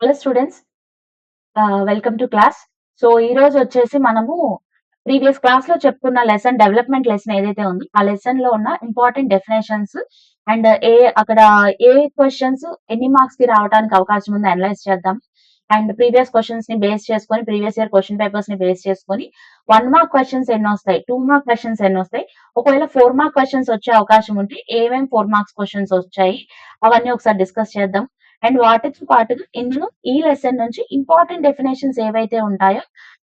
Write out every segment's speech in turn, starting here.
Hello students, welcome to class. So ఈ రోజు వచ్చేసి మనము ప్రీవియస్ క్లాస్ లో చెప్పుకున్న డెవలప్మెంట్ లెసన్ ఏదైతే ఉందో ఆ లెసన్ లో ఉన్న ఇంపార్టెంట్ డెఫినేషన్స్ అండ్ అక్కడ ఏ క్వశ్చన్స్ ఎన్ని మార్క్స్ కి రావడానికి అవకాశం ఉందో అనలైజ్ చేద్దాం. అండ్ ప్రీవియస్ క్వశ్చన్స్ ని బేస్ చేసుకొని, ప్రీవియస్ ఇయర్ క్వశ్చన్ పేపర్స్ ని బేస్ చేసుకొని 1 మార్క్ క్వశ్చన్స్ ఎన్ని వస్తాయి, 2 మార్క్ క్వశ్చన్స్ ఎన్ని వస్తాయి, ఒకవేళ 4 మార్క్ క్వశ్చన్స్ వచ్చే అవకాశం ఉంటే ఏమేమి 4 మార్క్స్ క్వశ్చన్స్ వచ్చాయి అవన్నీ ఒకసారి డిస్కస్ చేద్దాం. అండ్ వాటితో పాటుగా ఇందులో ఈ లెసన్ నుంచి ఇంపార్టెంట్ డెఫినేషన్స్ ఏవైతే ఉంటాయో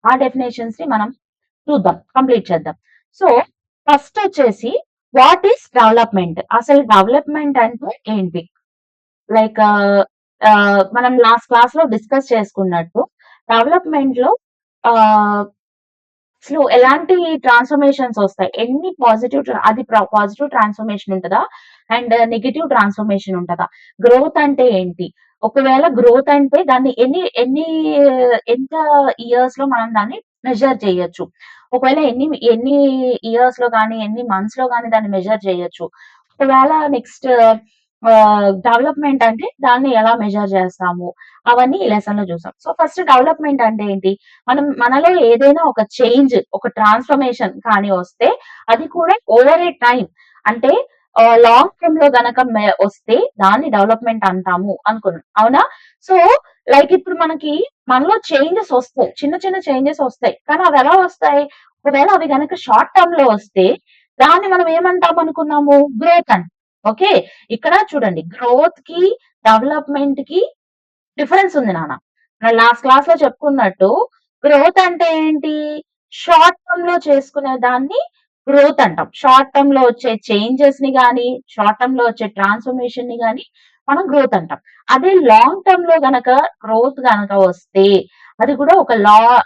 ఆ డెఫినేషన్స్ ని మనం చూద్దాం, కంప్లీట్ చేద్దాం. సో ఫస్ట్ వచ్చేసి వాట్ ఈస్ డెవలప్మెంట్, అసలు డెవలప్మెంట్ అంటే ఏంటి? లైక్ మనం లాస్ట్ క్లాస్ లో డిస్కస్ చేసుకున్నట్టు డెవలప్మెంట్ లో అసలు ఎలాంటి ట్రాన్స్ఫర్మేషన్స్ వస్తాయి, ఎన్ని అది పాజిటివ్ ట్రాన్స్ఫర్మేషన్ ఉంటుందా అండ్ నెగటివ్ ట్రాన్స్ఫర్మేషన్ ఉంటుందా, గ్రోత్ అంటే ఏంటి, ఒకవేళ గ్రోత్ అంటే దాన్ని ఎంత ఇయర్స్ లో మనం దాన్ని మెజర్ చేయొచ్చు, ఒకవేళ ఎన్ని ఎన్ని ఇయర్స్ లో కానీ ఎన్ని మంత్స్ లో కానీ దాన్ని మెజర్ చేయొచ్చు, ఒకవేళ నెక్స్ట్ డెవలప్మెంట్ అంటే దాన్ని ఎలా మెజర్ చేస్తాము, అవన్నీ ఈ లెసన్ లో చూసాం. సో ఫస్ట్ డెవలప్మెంట్ అంటే ఏంటి? మనలో ఏదైనా ఒక చేంజ్, ఒక ట్రాన్స్ఫర్మేషన్ కానీ వస్తే అది కూడా ఓవర్ ఏ టైం, అంటే లాంగ్ టర్మ్ లో గనక వస్తే దాన్ని డెవలప్మెంట్ అంటాము అనుకున్నాం, అవునా? సో లైక్ ఇప్పుడు మనలో చేంజెస్ వస్తాయి, చిన్న చిన్న చేంజెస్ వస్తాయి, కానీ అవి ఎలా వస్తాయి? ఒకవేళ అవి గనక షార్ట్ టర్మ్ లో వస్తే దాన్ని మనం ఏమంటాం అనుకున్నాము? గ్రోత్ అని. ఓకే, ఇక్కడ చూడండి, గ్రోత్ కి డెవలప్మెంట్ కి డిఫరెన్స్ ఉంది నాన్న. లాస్ట్ క్లాస్ లో చెప్పుకున్నట్టు గ్రోత్ అంటే ఏంటి? షార్ట్ టర్మ్ లో చేసుకునే దాన్ని గ్రోత్ అంటాం. షార్ట్ టర్మ్ లో వచ్చే చేంజెస్ ని గాని, షార్ట్ టర్మ్ లో వచ్చే ట్రాన్స్ఫర్మేషన్ ని గాని మనం గ్రోత్ అంటాం. అదే లాంగ్ టర్మ్ లో గనక గ్రోత్ గనక వస్తే అది కూడా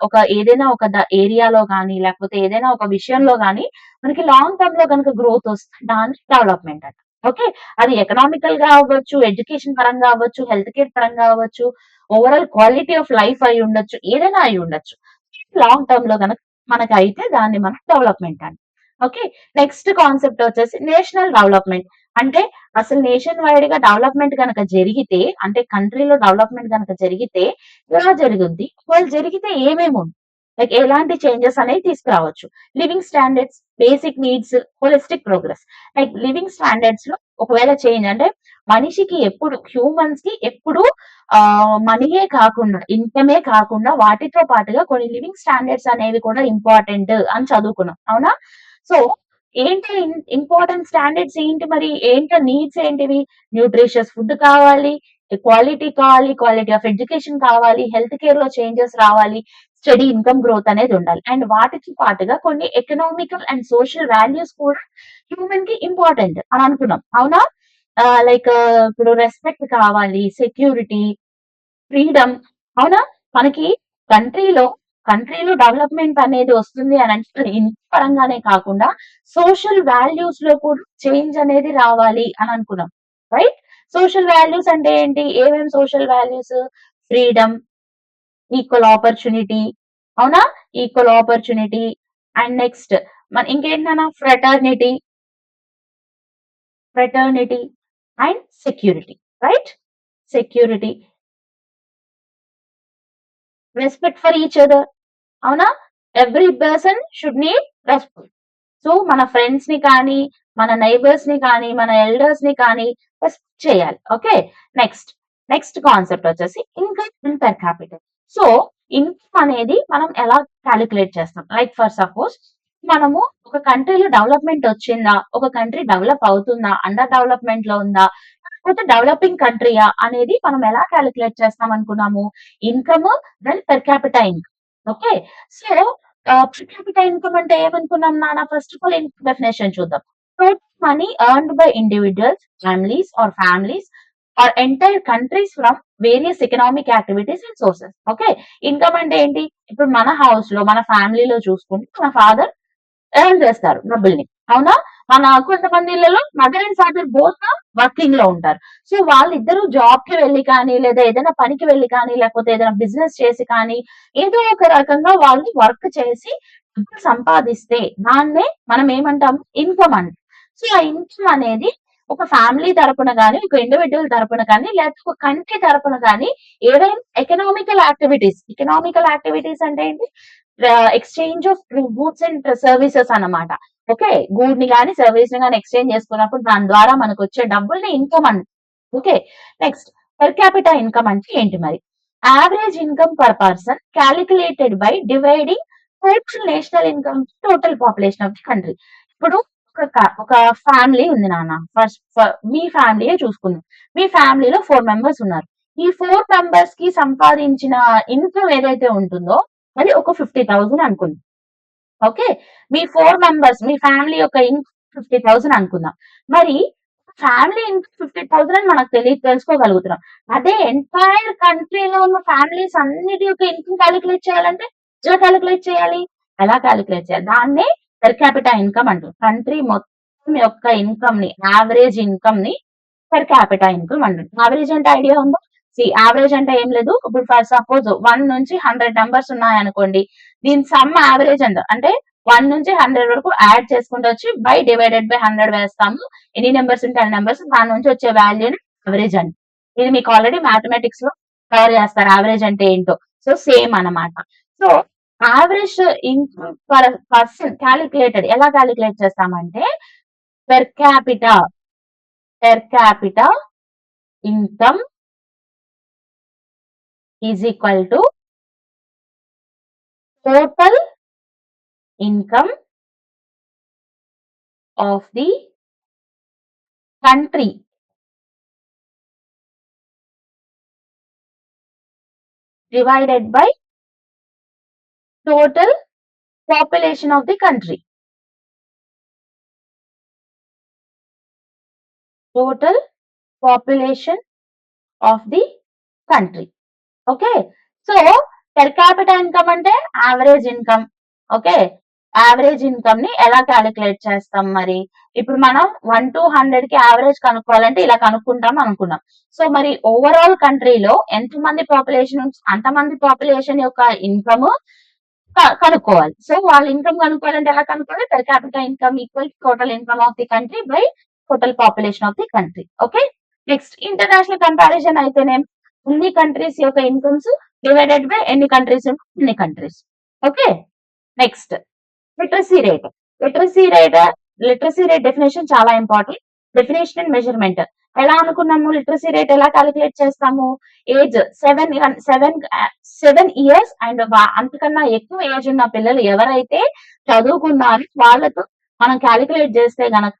ఒక ఏదైనా ఒక ఏరియాలో గాని లేకపోతే ఏదైనా ఒక విషయంలో గాని మనకి లాంగ్ టర్మ్ లో గనక గ్రోత్ వస్తే దాన్ని డెవలప్మెంట్ అంటాం. ఓకే, అది ఎకనామికల్ గా అవ్వచ్చు, ఎడ్యుకేషన్ పరంగా అవ్వచ్చు, హెల్త్ కేర్ పరంగా అవ్వచ్చు, ఓవరాల్ క్వాలిటీ ఆఫ్ లైఫ్ అయి ఉండొచ్చు, ఏదైనా అయి ఉండొచ్చు. లాంగ్ టర్మ్ లో గనక మనకి అయితే దాన్ని మనం డెవలప్మెంట్ అంటాం. ఓకే, నెక్స్ట్ కాన్సెప్ట్ వచ్చేసి నేషనల్ డెవలప్మెంట్. అంటే అసలు నేషన్ వైడ్ గా డెవలప్మెంట్ కనుక జరిగితే, అంటే కంట్రీలో డెవలప్మెంట్ కనుక జరిగితే ఎలా జరుగుద్ది, ఒకవేళ జరిగితే ఏమేమి ఉంది, లైక్ ఎలాంటి చేంజెస్ అనేవి తీసుకురావచ్చు. Living standards, basic needs, holistic progress. Like living standards లో ఒకవేళ చేంజ్ అంటే మనిషికి ఎప్పుడు, హ్యూమన్స్ కి ఎప్పుడు మనీయే కాకుండా, ఇన్కమే కాకుండా వాటితో పాటుగా కొన్ని లివింగ్ స్టాండర్డ్స్ అనేవి కూడా ఇంపార్టెంట్ అని చదువుకున్నాం, అవునా? సో ఏంటి ఇంపార్టెంట్ స్టాండర్డ్స్ ఏంటి, మరి ఏంటి నీడ్స్ ఏంటివి? న్యూట్రిషియస్ ఫుడ్ కావాలి, క్వాలిటీ కావాలి, క్వాలిటీ ఆఫ్ ఎడ్యుకేషన్ కావాలి, హెల్త్ కేర్ లో చేంజెస్ రావాలి, స్టడీ ఇన్కమ్ గ్రోత్ అనేది ఉండాలి. అండ్ వాటికి పాటుగా కొన్ని ఎకనామికల్ అండ్ సోషల్ వాల్యూస్ కూడా హ్యూమన్ కి ఇంపార్టెంట్ అని అనుకున్నాం, అవునా? లైక్ ఇప్పుడు రెస్పెక్ట్ కావాలి, సెక్యూరిటీ, ఫ్రీడమ్, అవునా? మనకి కంట్రీలో కంట్రీలో డెవలప్మెంట్ అనేది వస్తుంది అని అంటే ఇంటి పరంగానే కాకుండా సోషల్ వాల్యూస్ లో కూడా చేంజ్ అనేది రావాలి అని అనుకున్నాం, రైట్? సోషల్ వాల్యూస్ అంటే ఏంటి? ఏమేమి social values? Freedom, equal opportunity, అవునా? Equal opportunity. అండ్ నెక్స్ట్ ఇంకేంటన్నా, fraternity and security, right? Security, respect for each other, అవునా? Every person should need respect. So మన ఫ్రెండ్స్ ని కానీ, మన నైబర్స్ ని కానీ, మన ఎల్డర్స్ ని కానీ రెస్పెక్ట్ చేయాలి. ఓకే, నెక్స్ట్ కాన్సెప్ట్ వచ్చేసి income per capital. So income అనేది మనం ఎలా క్యాలిక్యులేట్ చేస్తాం? లైక్ ఫర్ సపోజ్ మనము ఒక కంట్రీలో డెవలప్మెంట్ వచ్చిందా, ఒక కంట్రీ డెవలప్ అవుతుందా, అండర్ డెవలప్మెంట్ లో ఉందా, లేకపోతే డెవలపింగ్ కంట్రీయా అనేది మనం ఎలా క్యాలిక్యులేట్ చేస్తాం అనుకున్నాము? Income, then per capita income. Okay, so per capita income అంటే ఏమనుకున్నాం నాన్న? First of all income definition చూద్దాం. Total money earned by individuals, families or entire countries from various economic activities and sources. Okay, income అంటే ఏంటి? ఇప్పుడు మన house లో, మన ఫ్యామిలీలో చూసుకుంటే మన ఫాదర్ ఎర్న్ చేస్తారు డబ్బుల్ని, అవునా? మన కొంతమంది ఇళ్లలో mother and father both working లో ఉంటారు. సో వాళ్ళిద్దరూ జాబ్ కి వెళ్ళి కానీ, లేదా ఏదైనా పనికి వెళ్ళి కానీ, లేకపోతే ఏదైనా బిజినెస్ చేసి కానీ, ఏదో ఒక రకంగా వాళ్ళు వర్క్ చేసి డబ్బులు సంపాదిస్తే దాన్నే మనం ఏమంటాం? ఇన్కమ్ అంటాం. సో ఆ ఇన్కమ్ అనేది ఒక ఫ్యామిలీ తరపున గాని, ఒక ఇండివిడ్యువల్ తరపున కానీ, లేకపోతే ఒక కంట్రీ తరపున గాని ఏదైనా ఎకనామికల్ యాక్టివిటీస్ అంటే ఏంటి? Exchange of goods and services అన్నమాట. ఓకే. గూడ్ ని గాని, సర్వీస్ ని గాని ఎక్స్చేంజ్ చేసుకున్నప్పుడు దాని ద్వారా మనకొచ్చే డబ్బుల్ని ఇన్కమ్ అంటాం. Okay. Next per capita income అంటే ఏంటి మరి? Average income per person calculated by dividing total national income total population of the country. ఇప్పుడు ఒక ఫ్యామిలీ ఉంది నాన్న. మీ ఫ్యామిలీయే చూసుకుందాం. మీ ఫ్యామిలీలో 4 మెంబర్స్ ఉన్నారు. ఈ 4 మెంబర్స్ కి సంపాదించిన ఇన్కమ్ ఏదైతే ఉంటుందో అది ఒక 50,000 అనుకుందాం. ఓకే. మీ 4 మెంబర్స్ మీ ఫ్యామిలీ యొక్క ఇన్కమ్ 50,000 అనుకుందాం. మరి ఫ్యామిలీ ఇన్కమ్ 50,000 అని మనకు తెలుసుకోగలుగుతున్నాం. అదే ఎంటైర్ కంట్రీలో ఉన్న ఫ్యామిలీస్ అన్నిటి యొక్క ఇన్కమ్ క్యాలిక్యులేట్ చేయాలంటే ఎలా క్యాలిక్యులేట్ చేయాలి? ఎలా క్యాలిక్యులేట్ చేయాలి? దాన్నే పర్ క్యాపిటా ఇన్కమ్ అంటారు. కంట్రీ మొత్తం యొక్క ఇన్కమ్ ని యావరేజ్ ఇన్కమ్ ని పర్ క్యాపిటా ఇన్కమ్ అంటారు. యావరేజ్ అంటే ఐడియా ఉందా? యావరేజ్ అంటే ఏం లేదు. ఇప్పుడు ఫర్ సపోజ్ 1 నుంచి 100 నంబర్స్ ఉన్నాయనుకోండి. దీని సమ్ యావరేజ్ అంటారు. అంటే 1 నుంచి 100 వరకు యాడ్ చేసుకుంటూ వచ్చి బై డివైడెడ్ బై 100 వేస్తాము. ఎన్ని నెంబర్స్ ఉంటే అన్ని నెంబర్స్ దాని నుంచి వచ్చే వాల్యూని యావరేజ్ అంటారు. ఇది మీకు ఆల్రెడీ మ్యాథమెటిక్స్ లో కవర్ చేస్తారు యావరేజ్ అంటే ఏంటో. సో సేమ్ అన్నమాట. So average income per person calculated ఎలా క్యాలిక్యులేట్ చేస్తామంటే per capita income is equal to total income of the country divided by total population of the country. Total population of the country. Okay. So per capita income అంటే average income. Okay. Average income ని ఎలా calculate చేస్తాం మరి? ఇప్పుడు మనం 1 to 100 కి average కనుక్కోవాలంటే ఇలా కనుక్కుంటాం అనుకున్నాం. సో మరి ఓవరాల్ కంట్రీలో ఎంతమంది పాపులేషన్ అంతమంది పాపులేషన్ యొక్క ఇన్కమ్ కనుక్కోవాలి. సో వాళ్ళ ఇన్కమ్ కనుక్కోవాలంటే ఎలా కనుక్కోవాలి? Per capita income equal total income of the country by total population of the country. Okay. Next international comparison అయితేనే అన్ని కంట్రీస్ యొక్క ఇన్కమ్స్ డివైడెడ్ బై ఎన్ని కంట్రీస్ అన్ని countries. Okay. Next literacy rate. Literacy rate definition చాలా important. Definition and measurement ఎలా అనుకున్నాము? Literacy rate ఎలా calculate చేస్తాము? ఏజ్ 7 ఇయర్స్ అండ్ అంతకన్నా ఎక్కువ ఏజ్ ఉన్న పిల్లలు ఎవరైతే చదువుకున్నారో వాళ్ళతో మనం క్యాలిక్యులేట్ చేస్తే గనక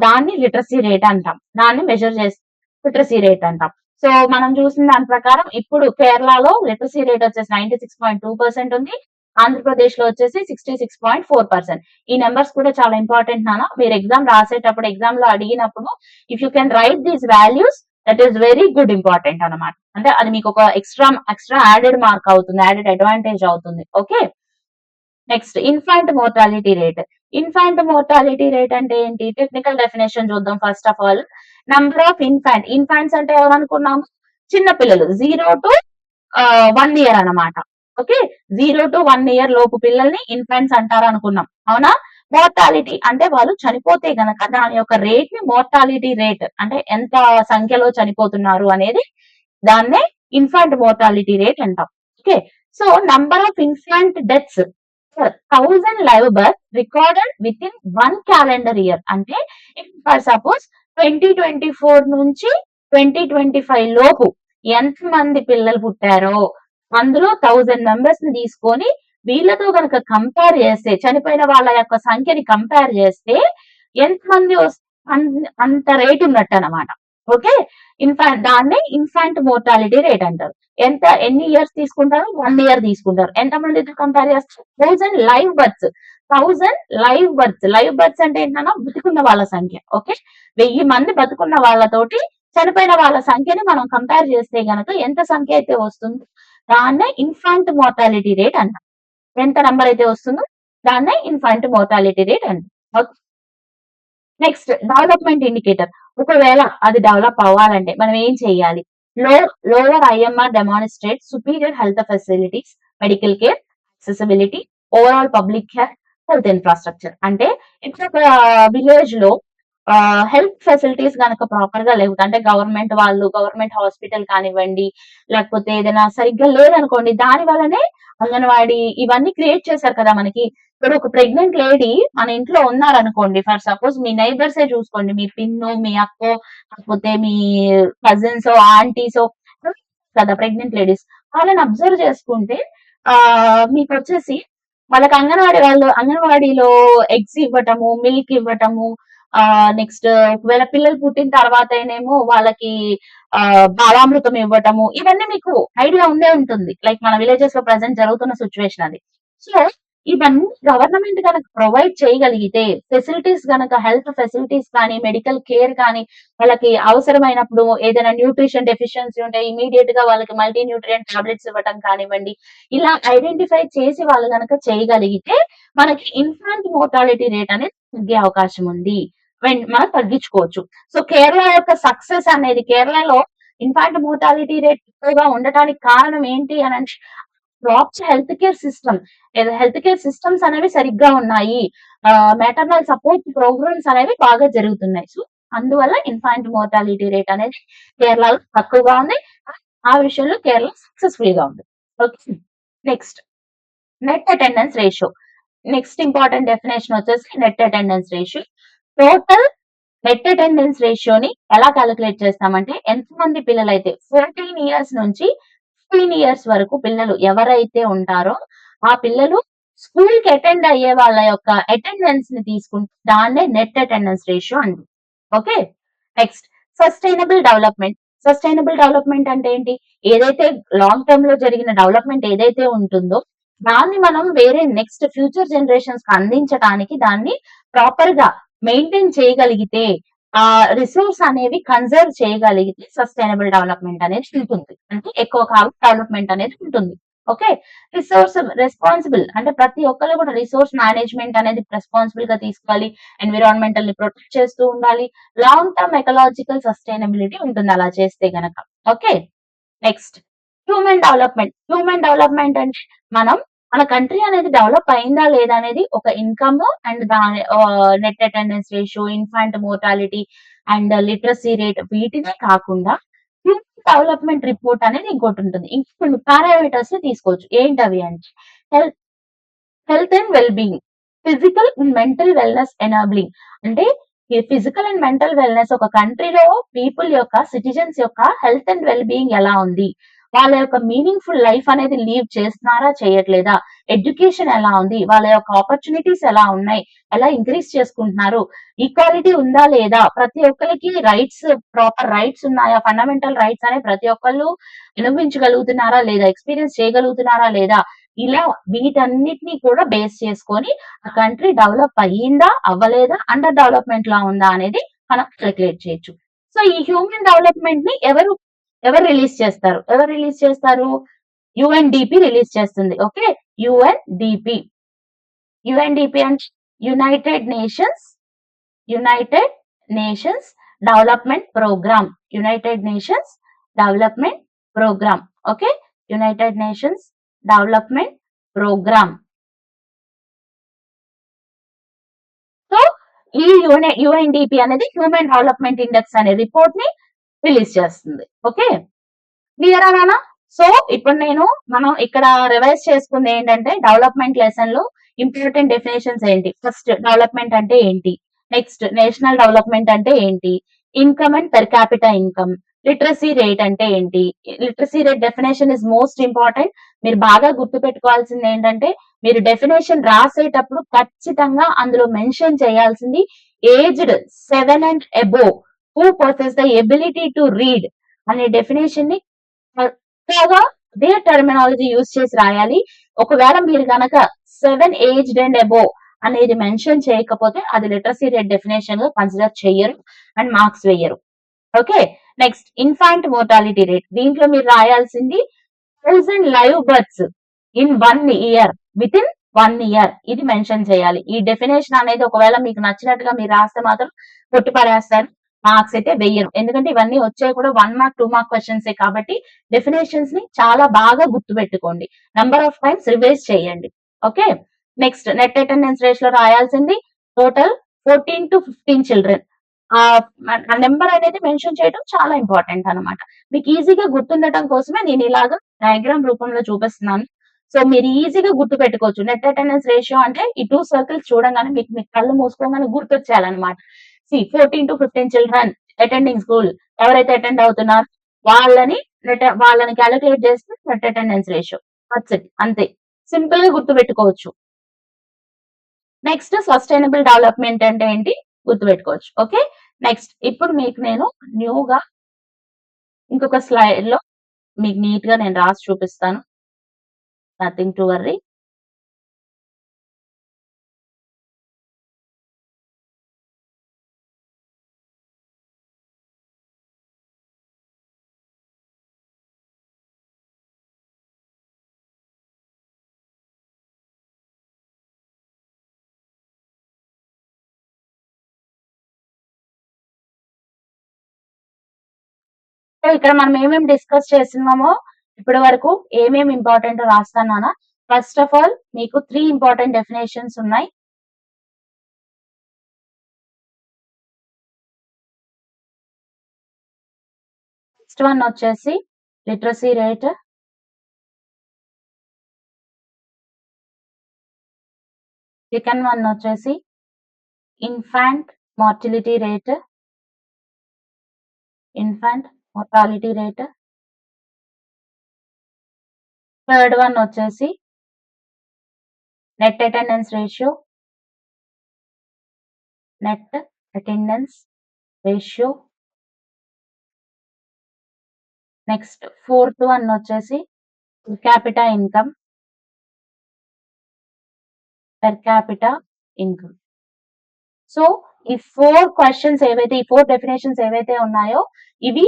దాన్ని లిటరసీ రేట్ అంటాం. దాన్ని మెజర్ చేస్తే లిటరసీ రేట్ అంటాం. సో మనం చూసిన దాని ప్రకారం ఇప్పుడు కేరళలో లిటరసీ రేట్ వచ్చేసి 96.2% ఉంది. ఆంధ్రప్రదేశ్ లో వచ్చేసి 66.4%. ఈ నెంబర్స్ కూడా చాలా ఇంపార్టెంట్ నాన్న. మీరు ఎగ్జామ్ రాసేటప్పుడు ఎగ్జామ్ లో అడిగినప్పుడు if you can write these values that is very good important అనమాట. అంటే అది మీకు ఒక ఎక్స్ట్రా యాడెడ్ మార్క్ అవుతుంది, యాడెడ్ అడ్వాంటేజ్ అవుతుంది. Okay. Next infant mortality rate. Infant mortality rate అంటే ఏంటి? టెక్నికల్ డెఫినేషన్ చూద్దాం. First of all number of infants అంటే ఏమనుకున్నాము? చిన్న పిల్లలు 0 to 1 year అన్నమాట. ఓకే. 0 to 1 year లోపు పిల్లల్ని ఇన్ఫాంట్స్ అంటారు అనుకున్నాం. అవునా? మోర్టాలిటీ అంటే వాళ్ళు చనిపోతే గనక దాని యొక్క రేట్ ని మోర్టాలిటీ రేట్ అంటే ఎంత సంఖ్యలో చనిపోతున్నారు అనేది దాన్నే ఇన్ఫాంట్ మోర్టాలిటీ రేట్ అంటాం. Okay. So number of infant deaths 1000 live births recorded within 1 calendar year. అంటే ఫర్ సపోజ్ 2024 నుంచి 2025 లోపు ఎంతమంది పిల్లలు పుట్టారో అందులో 1000 మెంబర్స్ ని తీసుకొని వీళ్ళతో కనుక కంపేర్ చేస్తే చనిపోయిన వాళ్ళ యొక్క సంఖ్యని కంపేర్ చేస్తే ఎంతమంది అంత రేట్ ఉన్నట్టు అనమాట. ఓకే. దాన్నే ఇన్ఫాంట్ మోర్టాలిటీ రేట్ అంటారు. ఎన్ని ఇయర్స్ తీసుకుంటారు? 1 year తీసుకుంటారు. ఎంత మందితో కంపేర్ చేస్తారు? 1000 live births. 1000 live births. Live births అంటే ఏంటన్నా బతుకున్న వాళ్ళ సంఖ్య. ఓకే. 1000 మంది బతుకున్న వాళ్ళతోటి చనిపోయిన వాళ్ళ సంఖ్యని మనం కంపేర్ చేస్తే గనక ఎంత సంఖ్య అయితే వస్తుందో దాన్నే ఇన్ఫాంట్ మోర్టాలిటీ రేట్ అంటాం. ఎంత నంబర్ అయితే వస్తుందో దాన్నే ఇన్ఫాంట్ మోర్టాలిటీ రేట్ అంటాం. Next development indicator. ఒకవేళ అది డెవలప్ అవ్వాలంటే మనం ఏం చేయాలి? Lower IMR demonstrate superior health facilities, medical care, accessibility, overall public health infrastructure. అంటే ఇప్పుడు ఒక విలేజ్ లో హెల్త్ ఫెసిలిటీస్ గనక ప్రాపర్ గా లేవు అంటే గవర్నమెంట్ హాస్పిటల్ కానివ్వండి, లేకపోతే ఏదైనా సరిగ్గా లేదనుకోండి, దాని వల్లనే అంగన్వాడీ ఇవన్నీ క్రియేట్ చేశారు కదా మనకి. ఇప్పుడు ఒక ప్రెగ్నెంట్ లేడీ మన ఇంట్లో ఉన్నారనుకోండి, ఫర్ సపోజ్ మీ నైబర్సే చూసుకోండి, మీ పిన్నో, మీ అక్కో, లేకపోతే మీ కజిన్సో, ఆంటీసో కదా ప్రెగ్నెంట్ లేడీస్. వాళ్ళని అబ్జర్వ్ చేసుకుంటే మీకొచ్చేసి వాళ్ళకి అంగన్వాడీలో ఎగ్స్ ఇవ్వటము, మిల్క్ ఇవ్వటము, నెక్స్ట్ ఒకవేళ పిల్లలు పుట్టిన తర్వాతనేమో వాళ్ళకి బాలామృతం ఇవ్వటము, ఇవన్నీ మీకు ఐడియా ఉండే ఉంటుంది. లైక్ మన విలేజెస్ లో ప్రెజెంట్ జరుగుతున్న సిచ్యువేషన్ అది. సో ఇవన్నీ గవర్నమెంట్ గనక ప్రొవైడ్ చేయగలిగితే, ఫెసిలిటీస్ గనక హెల్త్ ఫెసిలిటీస్ కానీ, మెడికల్ కేర్ కానీ, వాళ్ళకి అవసరమైనప్పుడు ఏదైనా న్యూట్రిషన్ డెఫిషియన్సీ ఉంటే ఇమ్మీడియేట్ గా వాళ్ళకి మల్టీ న్యూట్రియంట్ టాబ్లెట్స్ ఇవ్వటం కానివ్వండి, ఇలా ఐడెంటిఫై చేసి వాళ్ళు గనక చేయగలిగితే మనకి ఇన్ఫాంట్ మోర్టాలిటీ రేట్ అనేది తగ్గే అవకాశం ఉంది. మనం తగ్గించుకోవచ్చు. సో కేరళ యొక్క సక్సెస్ అనేది, కేరళలో ఇన్ఫాంట్ మోర్టాలిటీ రేట్ ఎక్కువగా ఉండటానికి కారణం ఏంటి అని అంటే ప్రాపర్ హెల్త్ కేర్ సిస్టమ్స్ అనేవి సరిగ్గా ఉన్నాయి. మెటర్నల్ సపోర్ట్ ప్రోగ్రామ్స్ అనేవి బాగా జరుగుతున్నాయి. సో అందువల్ల ఇన్ఫాంట్ మోర్టాలిటీ రేట్ అనేది కేరళలో తక్కువగా ఉంది. ఆ విషయంలో కేరళ సక్సెస్ఫుల్ గా ఉంది. Okay, next net attendance ratio. Next important definition వచ్చేసి net attendance ratio. Total net attendance రేషియోని ఎలా క్యాలిక్యులేట్ చేస్తామంటే, ఎంతమంది పిల్లలైతే 14 ఇయర్స్ నుంచి 15 ఇయర్స్ వరకు పిల్లలు ఎవరైతే ఉంటారో ఆ పిల్లలు స్కూల్ కి అటెండ్ అయ్యే వాళ్ళ యొక్క అటెండెన్స్ ని తీసుకుంటే దాన్నే నెట్ అటెండెన్స్ రేషియో అండి. ఓకే, నెక్స్ట్ సస్టైనబుల్ డెవలప్మెంట్ అంటే ఏంటి? ఏదైతే లాంగ్ టర్మ్ లో జరిగిన డెవలప్మెంట్ ఏదైతే ఉంటుందో దాన్ని మనం వేరే నెక్స్ట్ ఫ్యూచర్ జనరేషన్స్ కి అందించడానికి దాన్ని ప్రాపర్ గా మెయింటైన్ చేయగలిగితే, ఆ రిసోర్స్ అనేవి కన్జర్వ్ చేయగలిగితే సస్టైనబుల్ డెవలప్మెంట్ అనేది ఉంటుంది. అంటే ఎక్కువ కాలం డెవలప్మెంట్ అనేది ఉంటుంది. ఓకే, రిసోర్స్ రెస్పాన్సిబుల్ అంటే ప్రతి ఒక్కరు కూడా రిసోర్స్ మేనేజ్మెంట్ అనేది రెస్పాన్సిబుల్ గా తీసుకోవాలి. ఎన్విరాన్మెంటల్ ని ప్రొటెక్ట్ చేస్తూ ఉండాలి. లాంగ్ టర్మ్ ఎకలాజికల్ సస్టైనబిలిటీ ఉంటుంది అలా చేస్తే గనక. ఓకే, నెక్స్ట్ హ్యూమన్ డెవలప్మెంట్ అంటే మన కంట్రీ అనేది డెవలప్ అయిందా లేదా అనేది ఒక ఇన్కమ్ అండ్ దాని net attendance ratio, infant mortality and literacy rate, వీటినే కాకుండా హ్యూమన్ డెవలప్మెంట్ రిపోర్ట్ అనేది ఇంకోటి ఉంటుంది. ఇంకొన్ని పారామీటర్స్ ని తీసుకోవచ్చు. ఏంటవి అంటే health health and well being, physical and mental wellness ఎనాబ్లింగ్. అంటే ఈ ఫిజికల్ అండ్ మెంటల్ వెల్నెస్ ఒక కంట్రీలో పీపుల్ యొక్క సిటిజన్స్ యొక్క హెల్త్ అండ్ వెల్ బీయింగ్ ఎలా ఉంది, వాళ్ళ యొక్క మీనింగ్ఫుల్ లైఫ్ అనేది లీవ్ చేస్తున్నారా చేయట్లేదా, ఎడ్యుకేషన్ ఎలా ఉంది, వాళ్ళ యొక్క ఆపర్చునిటీస్ ఎలా ఉన్నాయి, ఎలా ఇంక్రీజ్ చేసుకుంటున్నారు, ఈక్వాలిటీ ఉందా లేదా, ప్రతి ఒక్కరికి ప్రాపర్ రైట్స్ ఉన్నాయా, ఫండమెంటల్ రైట్స్ అనే ప్రతి ఒక్కళ్ళు అనుభవించగలుగుతున్నారా లేదా, ఎక్స్పీరియన్స్ చేయగలుగుతున్నారా లేదా, ఇలా వీటన్నిటిని కూడా బేస్ చేసుకొని ఆ కంట్రీ డెవలప్ అయ్యిందా అవ్వలేదా, అండర్ డెవలప్మెంట్ లా ఉందా అనేది మనం క్యాలిక్యులేట్ చేయొచ్చు. సో ఈ హ్యూమన్ డెవలప్మెంట్ ని ఎవరు రిలీజ్ చేస్తారు? యుఎన్డిపి రిలీజ్ చేస్తుంది. ఓకే, యుఎన్డిపి అంటే United Nations Development Programme. Okay, United Nations Development Programme. So ఈ యుఎన్డిపి అనేది హ్యూమన్ డెవలప్మెంట్ ఇండెక్స్ అనే రిపోర్ట్ ని రిలీజ్ చేస్తుంది. ఓకే, క్లియర్ అనా? సో ఇప్పుడు మనం ఇక్కడ రివైజ్ చేసుకుంది ఏంటంటే, డెవలప్మెంట్ లెసన్ లో ఇంపార్టెంట్ డెఫినేషన్స్ ఏంటి, ఫస్ట్ డెవలప్మెంట్ అంటే ఏంటి, నెక్స్ట్ నేషనల్ డెవలప్మెంట్ అంటే ఏంటి, income and per capital income, literacy rate అంటే ఏంటి. Literacy rate definition is most important. మీరు బాగా గుర్తు పెట్టుకోవాల్సింది ఏంటంటే, మీరు డెఫినేషన్ రాసేటప్పుడు ఖచ్చితంగా అందులో మెన్షన్ చేయాల్సింది aged 7 and above who possess the ability to read అనే డెఫినేషన్ ని పక్కాగా అదే టర్మినాలజీ యూజ్ చేసి రాయాలి. ఒకవేళ మీరు గనక 7 aged and above అనేది మెన్షన్ చేయకపోతే అది లిటరసీ రేట్ డెఫినేషన్ గా కన్సిడర్ చెయ్యరు అండ్ మార్క్స్ వేయరు. Okay, next infant mortality rate. దీంట్లో మీరు రాయాల్సింది 1000 live births in 1 year, with in 1 year, ఇది మెన్షన్ చేయాలి. ఈ డెఫినేషన్ అనేది ఒకవేళ మీకు నచ్చినట్టుగా మీరు రాస్తే మాత్రం కొట్టి పడేస్తారు, మార్క్స్ అయితే వెయ్యరు. ఎందుకంటే ఇవన్నీ వచ్చాయి కూడా 1 mark 2 mark క్వశ్చన్స్ కాబట్టి డెఫినేషన్స్ ని చాలా బాగా గుర్తు పెట్టుకోండి, నంబర్ ఆఫ్ టైమ్స్ రివైజ్ చేయండి. Okay, next net attendance ratio రాయాల్సింది టోటల్ 14 to 15 చిల్డ్రన్. ఆ నెంబర్ అనేది మెన్షన్ చేయడం చాలా ఇంపార్టెంట్ అనమాట. మీకు ఈజీగా గుర్తుండటం కోసమే నేను ఇలాగా డయాగ్రామ్ రూపంలో చూపిస్తున్నాను. సో మీరు ఈజీగా గుర్తు పెట్టుకోవచ్చు. నెట్ అటెండెన్స్ రేషియో అంటే ఈ 2 సర్కిల్స్ చూడంగానే మీకు కళ్ళు మూసుకోగానే గుర్తొచ్చేయాలన్నమాట. 14-15 చిల్డ్రన్ అటెండింగ్ స్కూల్. ఎవరైతే అటెండ్ అవుతున్నారో వాళ్ళని కాలిక్యులేట్ చేస్తే net attendance ratio. That's it. అంతే. సింపుల్ గా గుర్తుపెట్టుకోవచ్చు. నెక్స్ట్ సస్టైనబుల్ డెవలప్మెంట్ అంటే ఏంటి గుర్తుపెట్టుకోవచ్చు. ఓకే. నెక్స్ట్ ఇప్పుడు మీకు నేను న్యూగా ఇంకొక స్లైడ్ లో మీకు నీట్ గా నేను రాసి చూపిస్తాను. Nothing to worry. సో ఇక్కడ మనం ఏమేమి డిస్కస్ చేస్తున్నామో ఇప్పటి వరకు ఏమేమి ఇంపార్టెంట్ రాస్తానా. ఫస్ట్ ఆఫ్ ఆల్ మీకు 3 ఇంపార్టెంట్ డెఫినేషన్స్ ఉన్నాయి. నెక్స్ట్ వన్ వచ్చేసి లిటరసీ రేట్. సెకండ్ వన్ వచ్చేసి infant mortality rate. Infant mortality rate. Third one వచ్చేసి net attendance ratio. Net attendance ratio. Next fourth one వచ్చేసి per capita income. per capita income. So ఈ 4 questions ఏవైతే ఈ 4 definitions ఏవైతే ఉన్నాయో ఇవి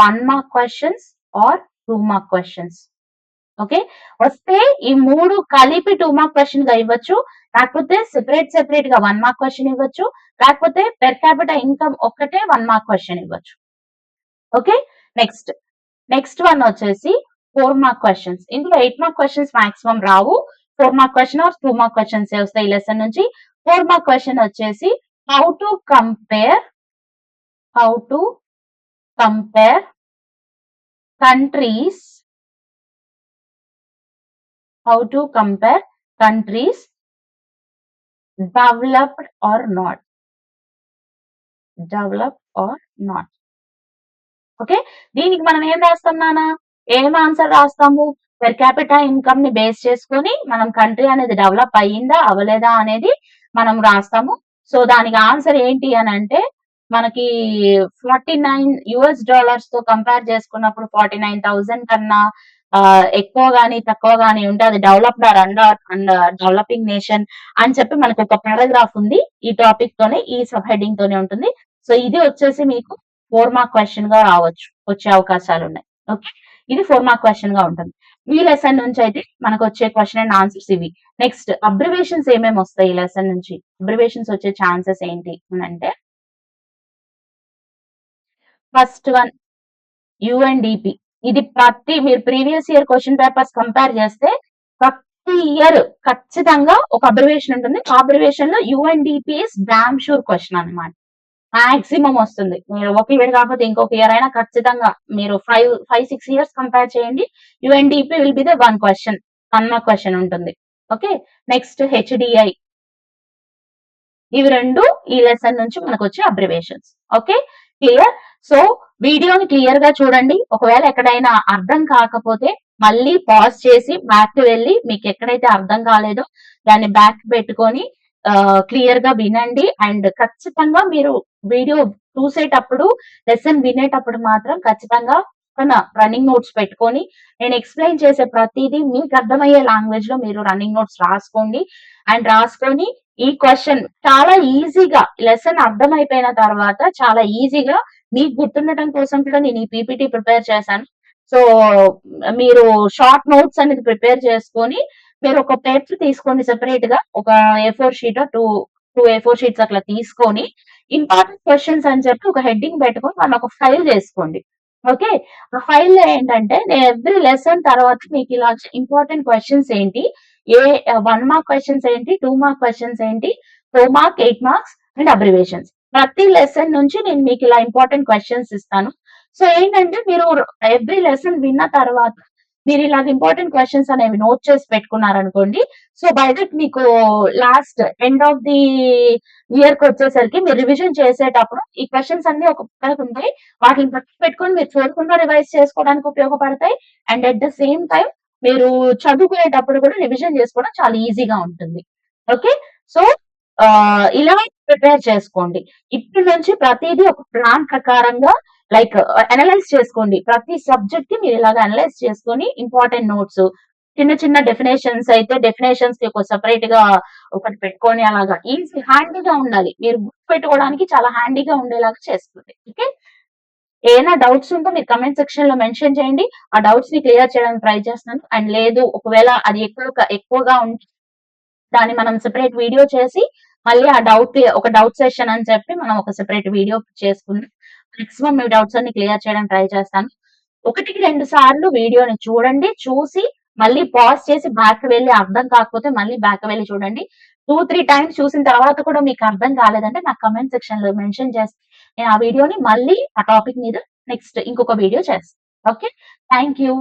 1 mark questions or 2 mark questions. Okay. వస్తే ఈ 3 కలిపి 2 మార్క్ క్వశ్చన్ గా ఇవ్వచ్చు. లేకపోతే సెపరేట్ గా 1 మార్క్ క్వశ్చన్ ఇవ్వచ్చు. లేకపోతే పెర్ క్యాపిటా ఇన్కమ్ ఒక్కటే 1 మార్క్ క్వశ్చన్ ఇవ్వచ్చు. ఓకే. నెక్స్ట్ వన్ వచ్చేసి 4 మార్క్ క్వశ్చన్స్. ఇందులో 8 మార్క్ క్వశ్చన్స్ మాక్సిమం రావు. 4 mark question or 2 mark questions వస్తాయి ఈ లెసన్ నుంచి. 4 మార్క్ క్వశ్చన్ వచ్చేసి how to compare countries developed or not. ఓకే. దీనికి మనం ఏం రాస్తాం ఏం ఆన్సర్ రాస్తాము? పెర్ క్యాపిటా ఇన్కమ్ ని బేస్ చేసుకొని మనం కంట్రీ అనేది డెవలప్ అయ్యిందా అవ్వలేదా అనేది మనం రాస్తాము. సో దానికి ఆన్సర్ ఏంటి అని అంటే మనకి $49 తో కంపేర్ చేసుకున్నప్పుడు 49,000 కన్నా ఎక్కువ గానీ తక్కువ గానీ ఉంటే అది developed are and developing nation అని చెప్పి మనకు ఒక పారాగ్రాఫ్ ఉంది. ఈ టాపిక్ తోనే ఈ సబ్ హెడ్డింగ్ తోనే ఉంటుంది. సో ఇది వచ్చేసి మీకు 4 మార్క్ క్వశ్చన్ గా రావచ్చు. వచ్చే అవకాశాలు ఉన్నాయి. ఓకే. ఇది 4 మార్క్ క్వశ్చన్ గా ఉంటుంది. ఈ లెసన్ నుంచి అయితే మనకు వచ్చే క్వశ్చన్ అండ్ ఆన్సర్స్ ఇవి. నెక్స్ట్ అబ్రివేషన్స్ ఏమేమి వస్తాయి ఈ లెసన్ నుంచి? అబ్రివేషన్స్ వచ్చే ఛాన్సెస్ ఏంటి అని అంటే ఫస్ట్ వన్ యుఎన్డిపి. ఇది మీరు previous year question papers compare చేస్తే ప్రతి ఇయర్ ఖచ్చితంగా ఒక అబ్రివేషన్ ఉంటుంది. ఆ అబ్రివేషన్ లో UNDP is damn sure question అన్నమాట. మాక్సిమం వస్తుంది. మీరు ఒక ఇయర్ కాకపోతే ఇంకొక ఇయర్ అయినా ఖచ్చితంగా మీరు 5-6 ఇయర్స్ కంపేర్ చేయండి. UNDP will be the 1 question. 1 mark question ఉంటుంది. ఓకే. Next HDI. ఇవి రెండు ఈ లెసన్ నుంచి మనకు వచ్చే అబ్రివేషన్స్. ఓకే. క్లియర్? సో వీడియోని క్లియర్ గా చూడండి. ఒకవేళ ఎక్కడైనా అర్థం కాకపోతే మళ్ళీ పాజ్ చేసి బ్యాక్ కి వెళ్ళి మీకు ఎక్కడైతే అర్థం కాలేదో దాన్ని బ్యాక్ పెట్టుకొని క్లియర్ గా వినండి. అండ్ ఖచ్చితంగా మీరు వీడియో చూసేటప్పుడు లెసన్ వినేటప్పుడు మాత్రం ఖచ్చితంగా రన్నింగ్ నోట్స్ పెట్టుకొని నేను ఎక్స్ప్లెయిన్ చేసే ప్రతిదీ మీకు అర్థమయ్యే లాంగ్వేజ్ లో మీరు రన్నింగ్ నోట్స్ రాసుకోండి. అండ్ రాసుకొని ఈ క్వశ్చన్ చాలా ఈజీగా లెసన్ అర్థమైపోయిన తర్వాత చాలా ఈజీగా మీకు గుర్తుండటం కోసం కూడా నేను ఈ పీపీటీ ప్రిపేర్ చేశాను. సో మీరు షార్ట్ నోట్స్ అనేది ప్రిపేర్ చేసుకొని మీరు ఒక పేపర్ తీసుకోండి సెపరేట్ గా. ఒక A4 షీట్ 2 A4 షీట్స్ అట్లా తీసుకొని ఇంపార్టెంట్ క్వశ్చన్స్ అని చెప్పి ఒక హెడ్డింగ్ పెట్టుకొని వాళ్ళు ఒక ఫైల్ చేసుకోండి. ఓకే. ఆ ఫైల్ లో ఏంటంటే నేను ఎవ్రీ లెసన్ తర్వాత మీకు ఇలా ఇంపార్టెంట్ క్వశ్చన్స్ ఏంటి, 1 మార్క్ క్వశ్చన్స్ ఏంటి, 2 మార్క్ క్వశ్చన్స్ ఏంటి, 4 మార్క్, 8 మార్క్స్ అండ్ అబ్రివేషన్స్ ప్రతి లెసన్ నుంచి నేను మీకు ఇలా ఇంపార్టెంట్ క్వెషన్స్ ఇస్తాను. సో ఏంటంటే మీరు ఎవ్రీ లెసన్ విన్న తర్వాత మీరు ఇలాగ ఇంపార్టెంట్ క్వెషన్స్ అనేవి నోట్ చేసి పెట్టుకున్నారనుకోండి. సో బై దట్ మీకు లాస్ట్ ఎండ్ ఆఫ్ ది ఇయర్‌కొచ్చేసరికి మీరు రివిజన్ చేసేటప్పుడు ఈ క్వెషన్స్ అన్నీ ఒక పక్కనకుంటాయి. వాటిని పక్కన పెట్టుకొని మీరు చూడకుండా రివైజ్ చేసుకోవడానికి ఉపయోగపడతాయి. And at the same time మీరు చదువుకునేటప్పుడు కూడా రివిజన్ చేసుకోవడం చాలా ఈజీగా ఉంటుంది. ఓకే. సో ఇలా ప్రిపేర్ చేసుకోండి. ఇప్పటి నుంచి ప్రతీదీ ఒక ప్లాన్ ప్రకారంగా లైక్ అనలైజ్ చేసుకోండి. ప్రతి సబ్జెక్ట్‌కి మీరు ఇలాగ అనలైజ్ చేసుకొని ఇంపార్టెంట్ నోట్స్, చిన్న చిన్న డెఫినిషన్స్ అయితే డెఫినిషన్స్‌కి ఒక సెపరేట్‌గా ఒకటి పెట్టుకొని అలాగా హ్యాండీగా ఉండాలి. మీరు గుర్తుపెట్టుకోవడానికి చాలా హ్యాండీగా ఉండేలాగా చేసుకోండి. ఓకే. ఏమైనా డౌట్స్ ఉంటే మీరు కామెంట్ సెక్షన్‌లో మెన్షన్ చేయండి. ఆ డౌట్స్‌ని క్లియర్ చేయడానికి ట్రై చేస్తాను. అండ్ లేదు ఒకవేళ అది ఎక్కువగా ఉంటే దాన్ని మనం సెపరేట్ వీడియో చేసి మళ్ళీ ఆ ఒక డౌట్ సెషన్ అని చెప్పి మనం ఒక సెపరేట్ వీడియో చేసుకుందాం. మాక్సిమం మీ డౌట్స్ అన్ని క్లియర్ చేయడానికి ట్రై చేస్తాను. 1కి 2 సార్లు వీడియోని చూడండి. చూసి మళ్ళీ పాజ్ చేసి బ్యాక్‌కి వెళ్లి అర్థం కాకపోతే మళ్ళీ బ్యాక్‌కి వెళ్లి చూడండి. 2, 3 టైమ్స్ చూసిన తర్వాత కూడా మీకు అర్థం కాలేదంటే నాకు కామెంట్ సెక్షన్‌లో మెన్షన్ చేస్తే నేను ఆ వీడియోని మళ్ళీ ఆ టాపిక్ మీద నెక్స్ట్ ఇంకొక వీడియో చేస్తాను. ఓకే. Thank you.